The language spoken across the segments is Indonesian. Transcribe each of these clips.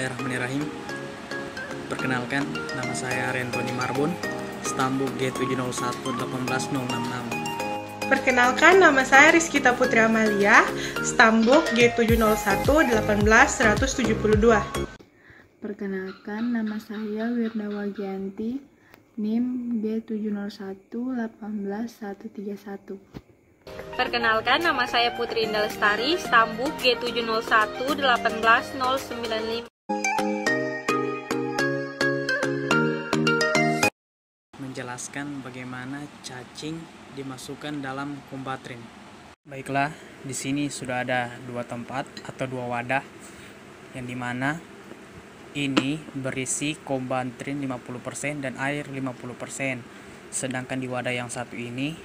Bismillahirrahmanirrahim. Perkenalkan, nama saya Rentoni Marbun, Stambuk G701-18066. Perkenalkan, nama saya Rizkita Putri Amalia, Stambuk G701-18172. Perkenalkan, nama saya Wirda Wagianti, NIM G701-18131. Perkenalkan, nama saya Putri Indah Lestari, Stambuk G701-18095. Menjelaskan bagaimana cacing dimasukkan dalam kombatrin. Baiklah, di sini sudah ada dua tempat atau dua wadah yang dimana ini berisi kombatrin 50% dan air 50%. Sedangkan di wadah yang satu ini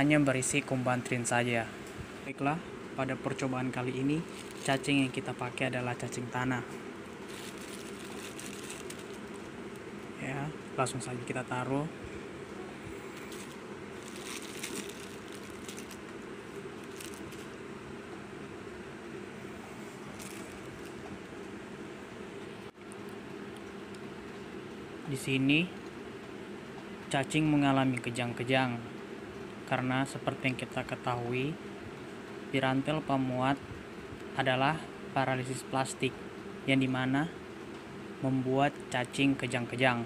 hanya berisi kombatrin saja. Baiklah, pada percobaan kali ini cacing yang kita pakai adalah cacing tanah. Ya, langsung saja kita taruh. Di sini cacing mengalami kejang-kejang karena seperti yang kita ketahui, pirantel pamuat adalah paralisis plastik yang dimana membuat cacing kejang-kejang.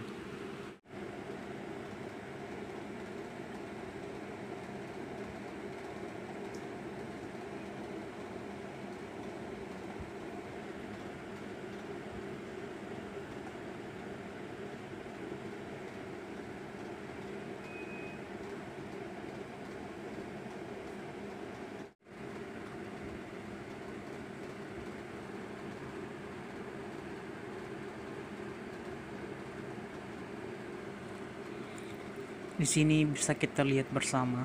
Di sini bisa kita lihat bersama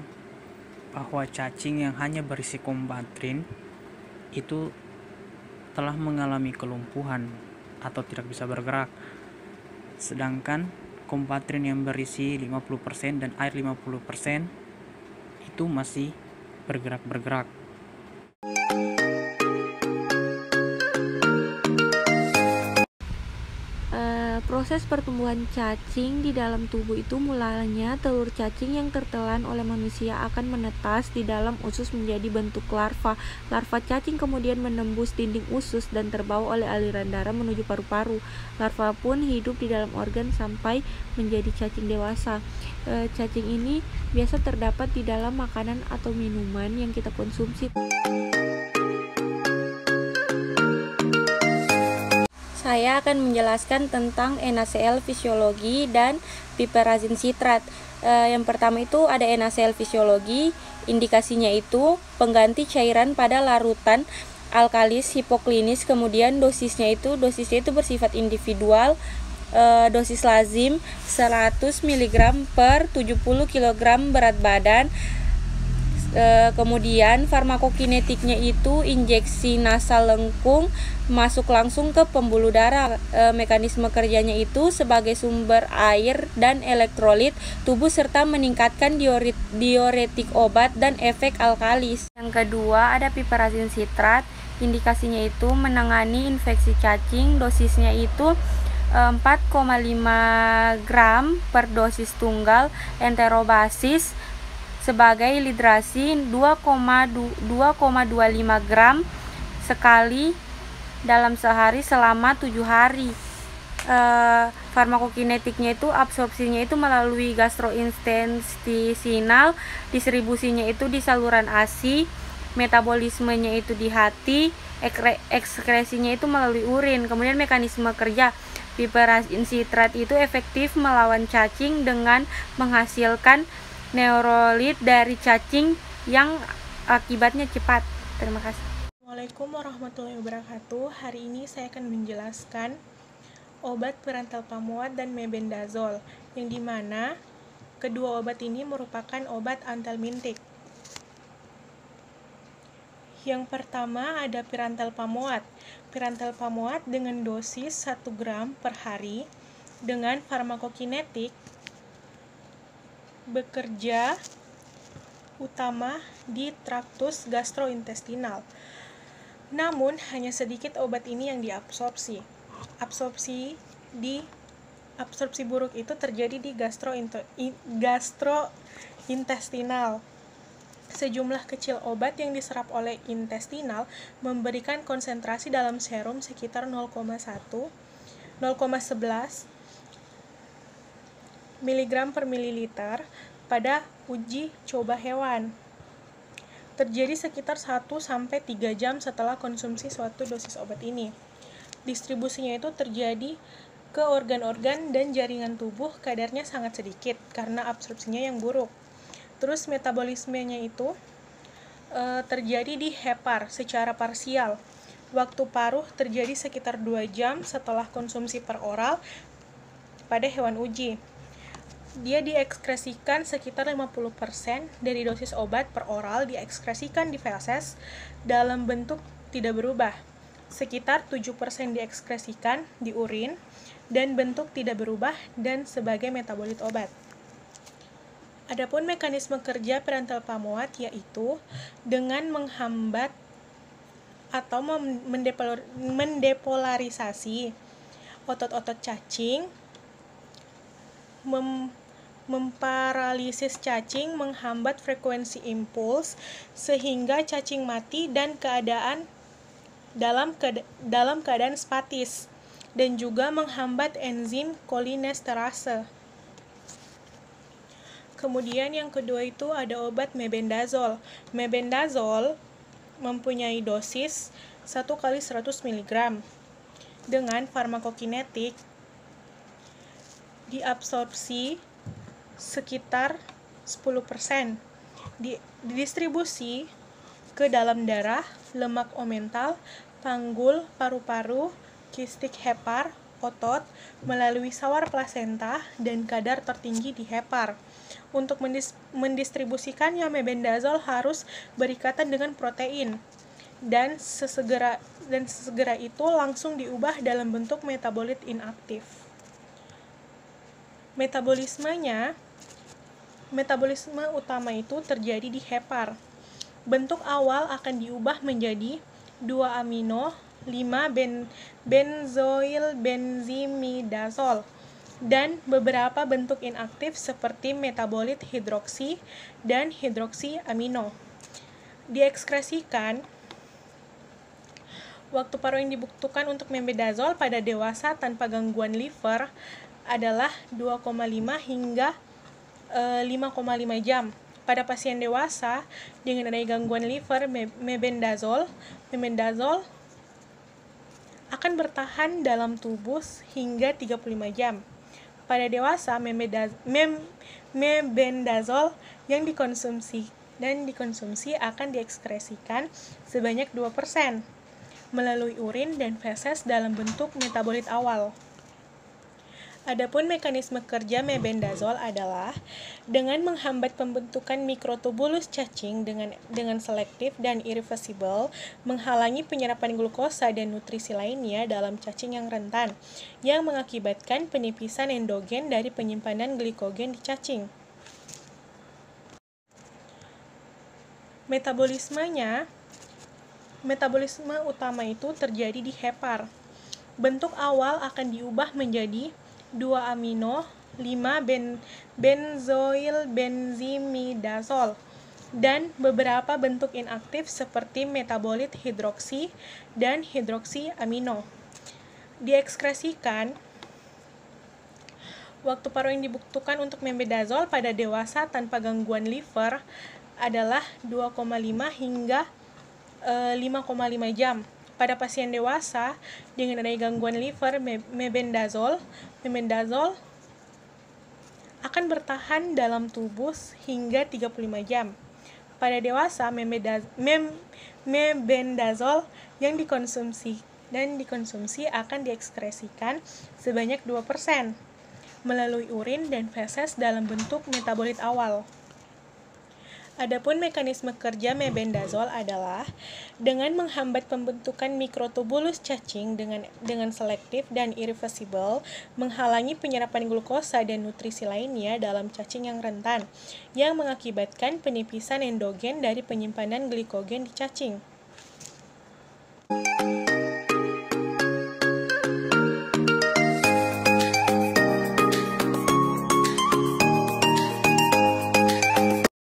bahwa cacing yang hanya berisi kombatrin itu telah mengalami kelumpuhan atau tidak bisa bergerak. Sedangkan kombatrin yang berisi 50% dan air 50% itu masih bergerak-bergerak. Proses pertumbuhan cacing di dalam tubuh itu mulanya telur cacing yang tertelan oleh manusia akan menetas di dalam usus menjadi bentuk larva. Larva cacing kemudian menembus dinding usus dan terbawa oleh aliran darah menuju paru-paru. Larva pun hidup di dalam organ sampai menjadi cacing dewasa. Cacing ini biasa terdapat di dalam makanan atau minuman yang kita konsumsi. Saya akan menjelaskan tentang NaCl fisiologi dan piperazin sitrat. Yang pertama itu ada NaCl fisiologi, indikasinya itu pengganti cairan pada larutan alkalis hipoklinis, kemudian dosisnya itu bersifat individual, dosis lazim 100 mg per 70 kg berat badan. Kemudian farmakokinetiknya itu injeksi nasal lengkung masuk langsung ke pembuluh darah. Mekanisme kerjanya itu sebagai sumber air dan elektrolit tubuh serta meningkatkan diuretik obat dan efek alkalis. Yang kedua ada piperazin sitrat, indikasinya itu menangani infeksi cacing, dosisnya itu 4,5 gram per dosis tunggal, enterobasis sebagai lidrasi 2,25 gram sekali dalam sehari selama 7 hari. Farmakokinetiknya itu absorpsinya itu melalui gastrointestinal, distribusinya itu di saluran ASI, metabolismenya itu di hati, ekskresinya itu melalui urin. Kemudian mekanisme kerja piperazin sitrat itu efektif melawan cacing dengan menghasilkan neurolit dari cacing yang akibatnya cepat. Terima kasih. Assalamualaikum warahmatullahi wabarakatuh. Hari ini saya akan menjelaskan obat pirantel pamuat dan mebendazol, yang dimana kedua obat ini merupakan obat antelmintik. Yang pertama ada pirantel pamuat. Pirantel pamuat dengan dosis 1 gram per hari dengan farmakokinetik bekerja utama di traktus gastrointestinal. Namun, hanya sedikit obat ini yang diabsorpsi. absorpsi buruk itu terjadi di gastrointestinal. Sejumlah kecil obat yang diserap oleh intestinal memberikan konsentrasi dalam serum sekitar 0,11 mg per mililiter pada uji coba hewan. Terjadi sekitar 1-3 jam setelah konsumsi suatu dosis obat ini. Distribusinya itu terjadi ke organ-organ dan jaringan tubuh kadarnya sangat sedikit karena absorpsinya yang buruk. Terus metabolismenya itu terjadi di hepar secara parsial. Waktu paruh terjadi sekitar 2 jam setelah konsumsi per oral pada hewan uji. Dia diekskresikan sekitar 50% dari dosis obat per oral diekskresikan di feses dalam bentuk tidak berubah. Sekitar 7% diekskresikan di urin dan bentuk tidak berubah dan sebagai metabolit obat. Adapun mekanisme kerja perantal pamoat yaitu dengan menghambat atau mendepolarisasi otot-otot cacing, memparalisis cacing, menghambat frekuensi impuls sehingga cacing mati dan dalam keadaan statis, dan juga menghambat enzim kolinesterase. Kemudian yang kedua itu ada obat mebendazol. Mebendazol mempunyai dosis 1x100 mg dengan farmakokinetik diabsorpsi sekitar 10%. Didistribusi ke dalam darah, lemak omental, panggul, paru-paru, kistik hepar, otot, melalui sawar plasenta, dan kadar tertinggi di hepar. Untuk mendistribusikannya, mebendazol harus berikatan dengan protein, dan sesegera itu langsung diubah dalam bentuk metabolit inaktif. Metabolisme utama itu terjadi di hepar. Bentuk awal akan diubah menjadi 2-amino 5-benzoylbenzimidazol dan beberapa bentuk inaktif seperti metabolit hidroksi dan hidroksi amino. Diekskresikan. Waktu paruh yang dibutuhkan untuk mebendazol pada dewasa tanpa gangguan liver adalah 2,5 hingga 5,5 jam. Pada pasien dewasa dengan adanya gangguan liver, mebendazol akan bertahan dalam tubuh hingga 35 jam. Pada dewasa, mebendazol yang dikonsumsi akan diekskresikan sebanyak 2% melalui urin dan feses dalam bentuk metabolit awal. Adapun mekanisme kerja mebendazol adalah dengan menghambat pembentukan mikrotubulus cacing dengan selektif dan irreversibel, menghalangi penyerapan glukosa dan nutrisi lainnya dalam cacing yang rentan, yang mengakibatkan penipisan endogen dari penyimpanan glikogen di cacing. Metabolisme utama itu terjadi di hepar. Bentuk awal akan diubah menjadi 2-amino 5-benzoylbenzimidazol dan beberapa bentuk inaktif seperti metabolit hidroksi dan hidroksi amino. Diekskresikan. Waktu paruh yang dibutuhkan untuk mebendazol pada dewasa tanpa gangguan liver adalah 2,5 hingga 5,5 jam. Pada pasien dewasa dengan adanya gangguan liver, mebendazol akan bertahan dalam tubuh hingga 35 jam. Pada dewasa, mebendazol yang dikonsumsi akan diekskresikan sebanyak 2% melalui urin dan feses dalam bentuk metabolit awal. Adapun mekanisme kerja mebendazol adalah dengan menghambat pembentukan mikrotubulus cacing dengan selektif dan irreversibel, menghalangi penyerapan glukosa dan nutrisi lainnya dalam cacing yang rentan, yang mengakibatkan penipisan endogen dari penyimpanan glikogen di cacing.